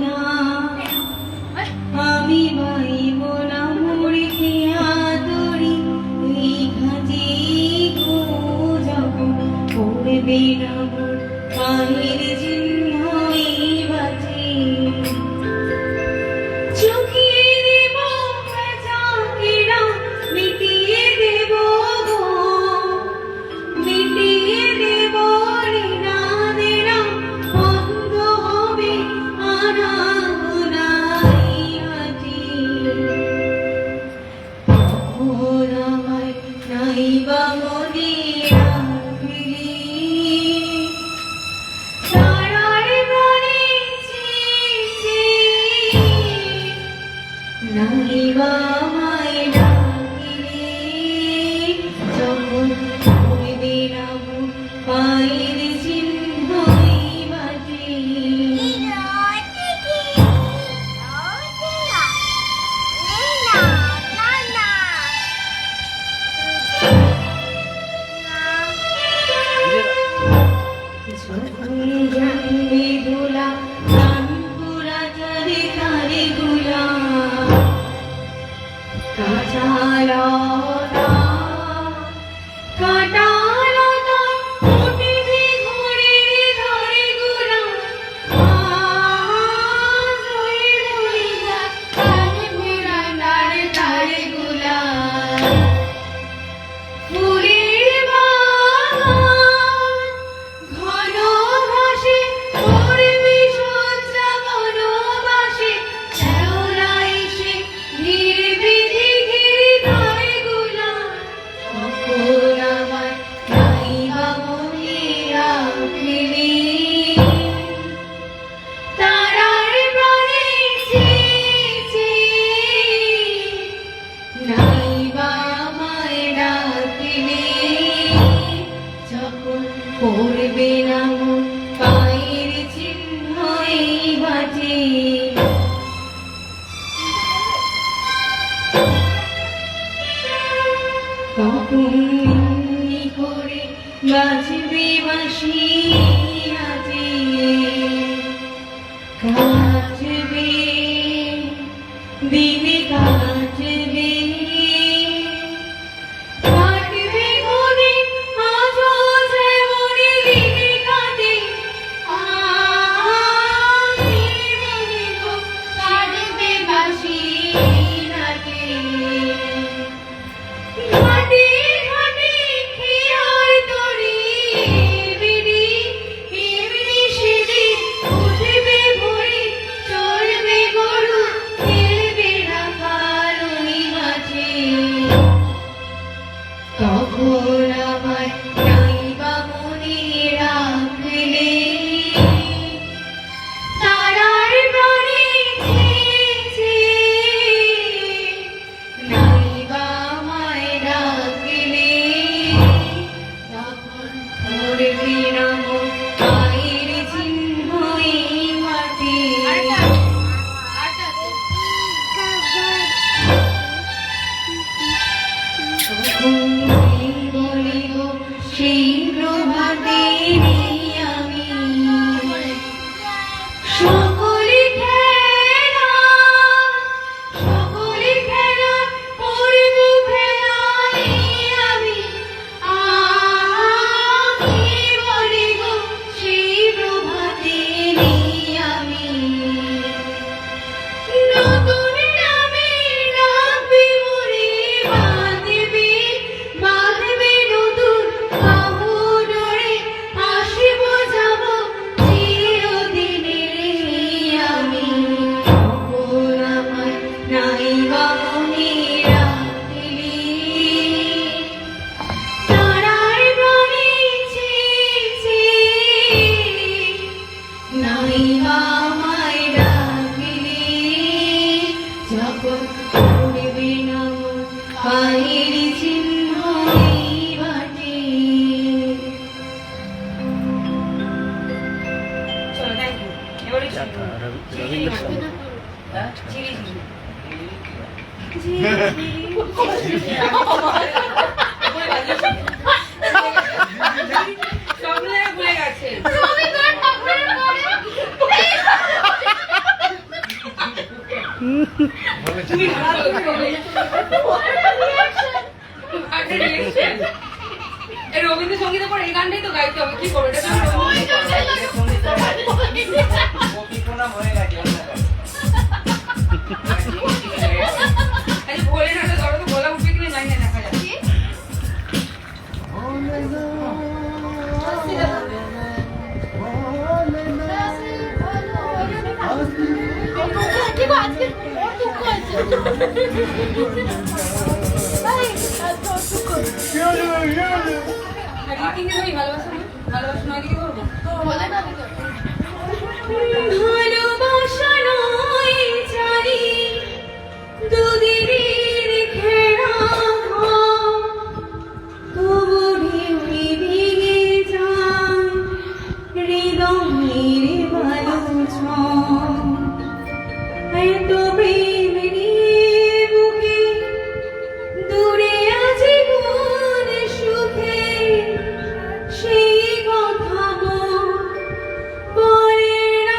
না, আমি বাইব না মুড়িতে আদরি, এই ঘাজি গো যখন পড়বে না মোর পায়ের চিহ্ন এই বাজে। চুকিয়ে দেব চাকিরা, মিটিয়ে দেব গো, মিটিয়ে দেব ঋণাদেরা, বন্ধ হবে আনাগোনাই হাজি। তখন আমায় নাইবা মনে রাখলি, তারার প্রাণে চেয়েছি, নাইবা আমায় ডাকিলি, যখন পড়বে না মোর পায়ের চিহ্ন এই বাজে। যখন জানবে দোলা কানপুরা চারে তারে গোলা, কাঁচালতা কাঁটালতা উঠবে ঘরের ধারে গোলা, ধরে ধরে যায় কানপুরা তারে তারে গোলা। ফুলের বাগান ঘন ঘাসে পড়বে সজ্জা বনবাসে, শ্যাওলা এসে ঘিরবে দিঘির ধারে গোলা। তখন আমায় নাইবা মনে রাখলি, তারার প্রাণে চেয়েছি, নাইবা আমায় ডাকলি, যখন পড়বে না মোর পায়ের চিহ্ন এই বাজে। তখন এমনি করে বাজবে বাঁশি আজে, কাজবে দিনে কাজবে, কাটবে ঘরে আজও যেমন দিনে কাটে, মনে গো কাটবে বাঁশি রাতে। ঘাটে ঘাটে খেয়ার তরি বিড়ি, এমনি সিঁড়ি উঠবে ভরে, চলবে গরু, খেলবে রাখাল ওই মাঝে। তখন আমায় নাইবা মনে রাখলি, তারার প্রাণে চেয়েছি, নাইবা আমায় ডাকলি, তখন পড়বে না মোর পায়ের চিহ্ন এই মাটি। তখন বলিব সেই প্রভাতে আমি, সকলে খেলা, সকলে খেলা করব ভেলায় আমি, বলিব সেই প্রভাতে আমি। নতুন নামে ডাকবে মোরে, বাঁধবে বাঁধবে নতুন বাহু ডোরে, আসিব যাব চিরদিনের আমি। তখন আমায় নাইবা মনে রাখলি, তারার প্রাণে চেয়েছি, নাইবা আমায় ডাকলি, যখন পড়বে না মোর পায়ের চিহ্ন এই বাটে। চলো থ্যাংক ইউ। এবারে রবীন্দ্র সঙ্গীত। ঝিরি সব ভুলে গেছে। তুমি ভালো করে এই রবীন্দ্রসঙ্গীতের পর এই গানটাই তো গাইতে হবে, কি করবো এটা তো ভোলে না ধরো তো গলা উঠবে কিনা জানি না, দেখা যাচ্ছে। ভালোবাসা নয় দিকে ধরবো, ভালোবাসা নয় জানি দুদিনের ঘেরা তবু ভেঙে যায় হৃদয়ের বালুছ এত প্রেম নিয়ে বুকে দূরে আছে কোন সুখে সেই কথা মন পড়ে না।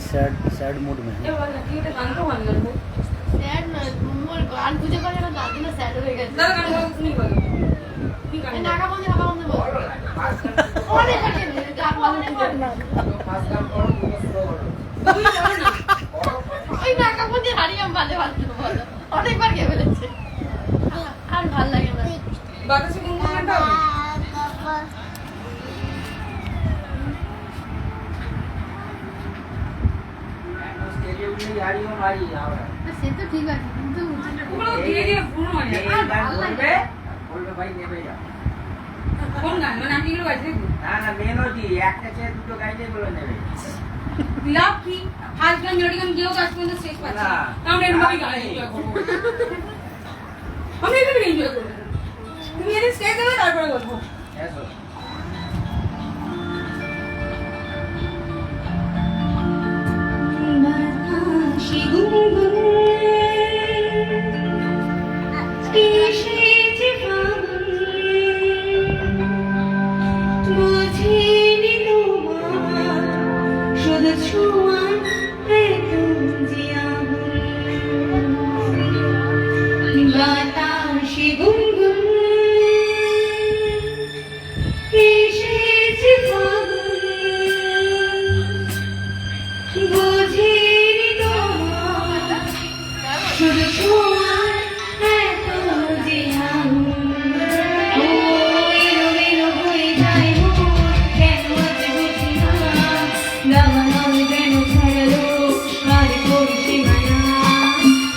सैड मूड में है। স্যাড নয় মোর গান বুঝে পারে না তার জন্য স্যাড হয়ে গেছে নাকা বন্ধ বল অনেক আছে গান বন্ধ কর না ওই নাকা বন্ধ হারিয়াম বাজে বাজে বল অনেকবার গে ফেলেছে আর ভাল লাগে না বাতাসে গুনগুনটা হবে সে তো ঠিক আছে কিন্তু ওগুলো ধীরে ধীরে পূর্ণ হয়ে যাবে আর ভাল লাগে বলবে ভাই নেবে যা কোন গান মানে আমি এগুলো গাইছি না না মেলোডি একটা চেয়ে দুটো গাইলে বলে নেবে লাভ কি ফার্স্ট গান মেলোডি গান গিয়েও কাজ পর্যন্ত শেষ পাচ্ছি না। আমরা এরকমই গান এনজয় করবো আমি এরকমই এনজয় করবো তুমি এর স্টেজ দেবে তারপরে বলবো এসো বাতাসে গুনগুন এসেছে ফাগুন বুঝিনি তোমার শুধু ছোঁয়ার এত যে আগুন বাতাসে গুনগুন এসেছে ফাগুন বুঝিনি তোমার শুধু ছোঁয়ার এত যে আগুন ও এলোমেলো হয়ে যায় মন কেন আজ বুঝি না দাবানল কেন ছাড়ালো আর করছে মায়া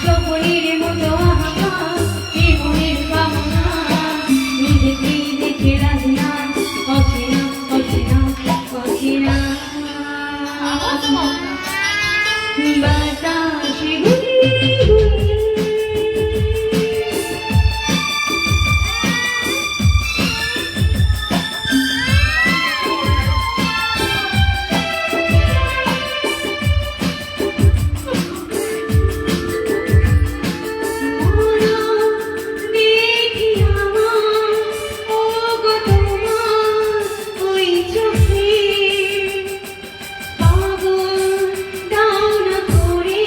স্বপ্নের মতো হাহাকার এ মনের কামনা নিজেকেই দেখে রাজি না অচেনা অচেনা অচেনা বাতাসে গুনগুন মোরা দেখি আমার ওগো তোমার ওই চোখে পাগল দাও না করে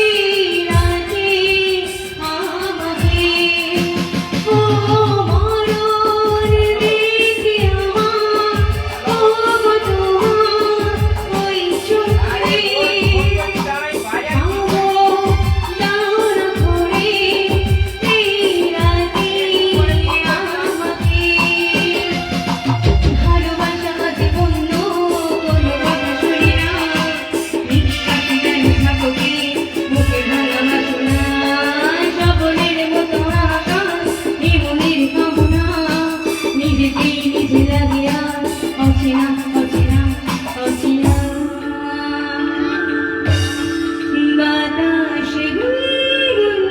এই রাতে আমাকে ও মরণ দেখি আমার ওগো তোমার ওই চোখে অচেনা অচেনা অচেনা বাতাসে গুনগুন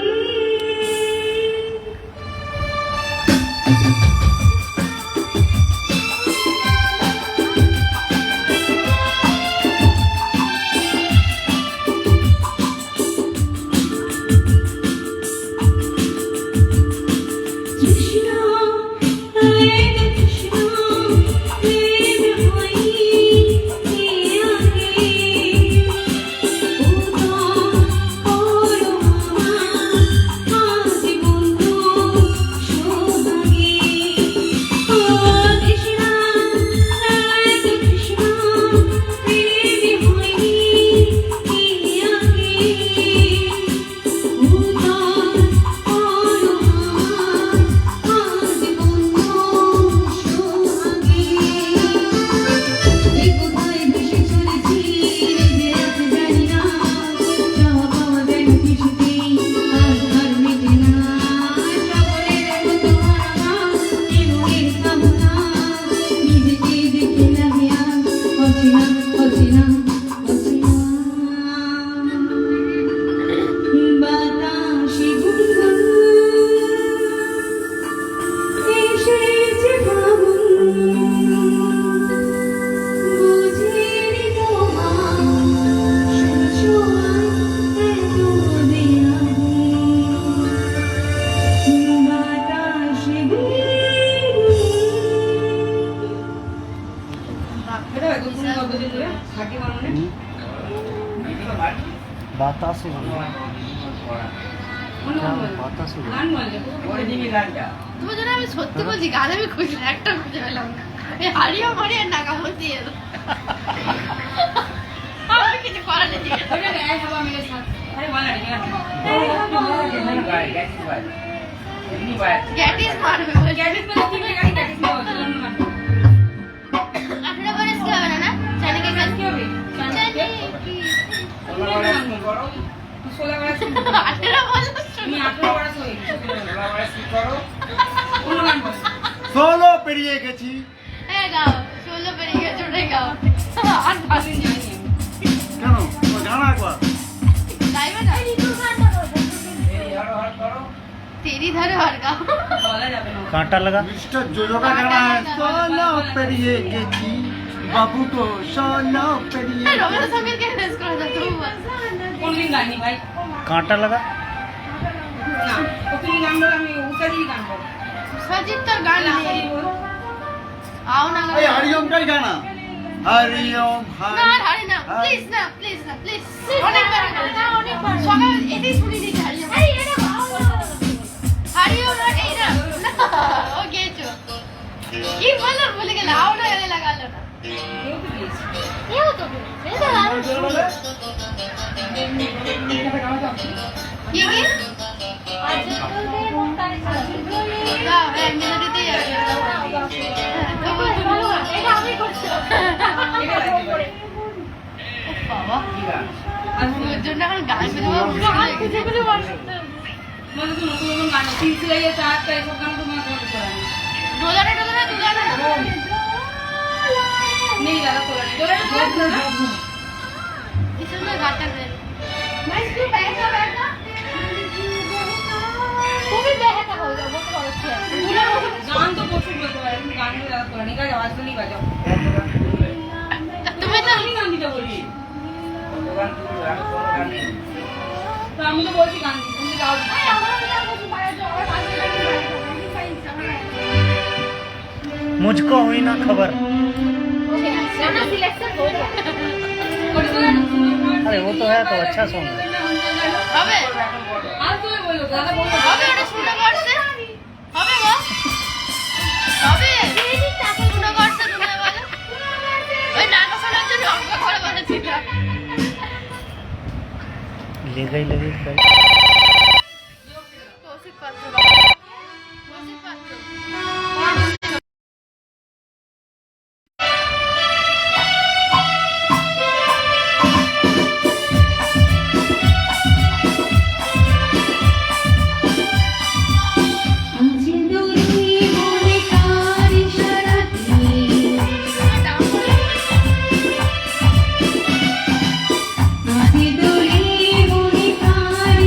তৃষ্ণা এত তৃষ্ণা প্রেম হয়নি এ আগে উদার করো আমার আজ বন্ধু সোহাগে ও তৃষ্ণা এত তৃষ্ণা প্রেম হয়নি এ আগে উদার করো আমার আজ বন্ধু সোহাগে এই কোথায় ভেসে চলেছি যে আজ জানি না চাওয়া পাওয়া যেন কিছুতেই আজ আর মেটে না সকলের মতো হারানা এ মনের কামনা নিজেকে দেখে লাগে আজ অচেনা অচেনা অচেনা বাতাসে গুনগুন এসেছে ফাগুন বুঝিনি তোমার শুধু ছোঁয়ার এত যে আগুন বাতাসে গুনগুন এটা একদম পদ্ধতি করে খাঁটি বানানো তো বাড়ছি। বাতাসে পড়া। অন্য গান বল। বাতাসে গান বল যে। করে দিবি গানটা। তুমি জানো আমি সত্যি বলছি গান আমি খুঁজছি না, একটা খুঁজে পেলাম না। এই হারিয়ে মারিয়ে নাকা বসিয়ে এলো। আমার কিছু করার নেই। ওটা রে আয় হাওয়া মেরে সাথ। আরে বল না রে গান। এমনি বাড়ি, গ্যাসিস বাড়ি। এমনি বাড়ি। গ্যাটিস মারবে বলে। গ্যাটিস মানে কি গাড়ি গ্যাটিস না হচ্ছে অন্য গান। 18 বয়স কি হবে না না? জানি কি কি হবে? জানি কি। তোমরা বলে কি করো? তুই 16 বয়স 18 বয়স তুমি 18 বয়স হয়ে তোমরা বলে কি করো? অন্য গান বল। সোলো পেরিয়ে গেছি। গাও 16 পেরিয়ে গেছে ওটাই গাও। আর ভালো জানি আমি। কেন তো জানা একবার গাইবে না? এই হর হর করো। তেরি ধরে আর গাও। বলা যাবে না। कांटा लगा मिस्टर जोजो का गाना है सोलो पेरिए गेची बाबू को सोलो पेरिए রবীন্দ্র সঙ্গীতকে ড্রেস করা যায় তো বল। কোনদিন গাইনি ভাই? कांटा लगा না ওখানে গান বল, আমি উসাদি গান বল। সজিত তোর গান নেই। আও না ए हरिओम का ही गाना हरिओम না হারি না প্লিজ না প্লিজ না প্লিজ অনেকবার না অনেকবার সকাল এটাই শুনি দিই হারিও এই এটা হারিও না এই না ও গেছো কি বলো বলে গেল আও না এলে লাগালো না কেউ তো প্লিজ। এও তো এটা আরো কি কি না হ্যাঁ মেলোডিতেই আছে এটা আমি করছি এটা লাগবে। বাবা কি গান? ওর জন্য এখন গান খুঁজে খুঁজে মানে তো নতুন নতুন গান সিলসিলাইয়ে চারটা এসব গান তোমার করতে পারে না। ডোলারে ডোলারে ডোলারে নেই দাদা তোলা নেই। তোলা না किसी में गाता है मैं इसको बैठा बैठा तू भी बैठा होगा वो तो अच्छी है গান তো প্রচুর বলতে পারে, কিন্তু গান গুলো দাদা তোলা নেই। গাছ আওয়াজ গুলি বাজাও। तुम्हें तो আমি গান দিতে বলি। কত গান তুমি গান কোনো গান নেই। তো আমি তো বলছি গান দিতে, তুমি গাও দিতে। मुझको हुई ना खबर सिलेक्शन हो गया अरे वो तो है तो अच्छा सॉन्ग है হবে এখন বলো। আর তুমি বলো দাদা বলো। হবে ওটা শুনে করছে হবে গো হবে শুনে করছে তুমি বলো ওই নাটক শোনার জন্য অঙ্ক করে বলেছিল ले गई কৌশিক পাত্র কৌশিক পাত্র আজ দূরে মনে কার ইশারাতে আজ দূরে মনে কার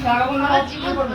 আমার জীবন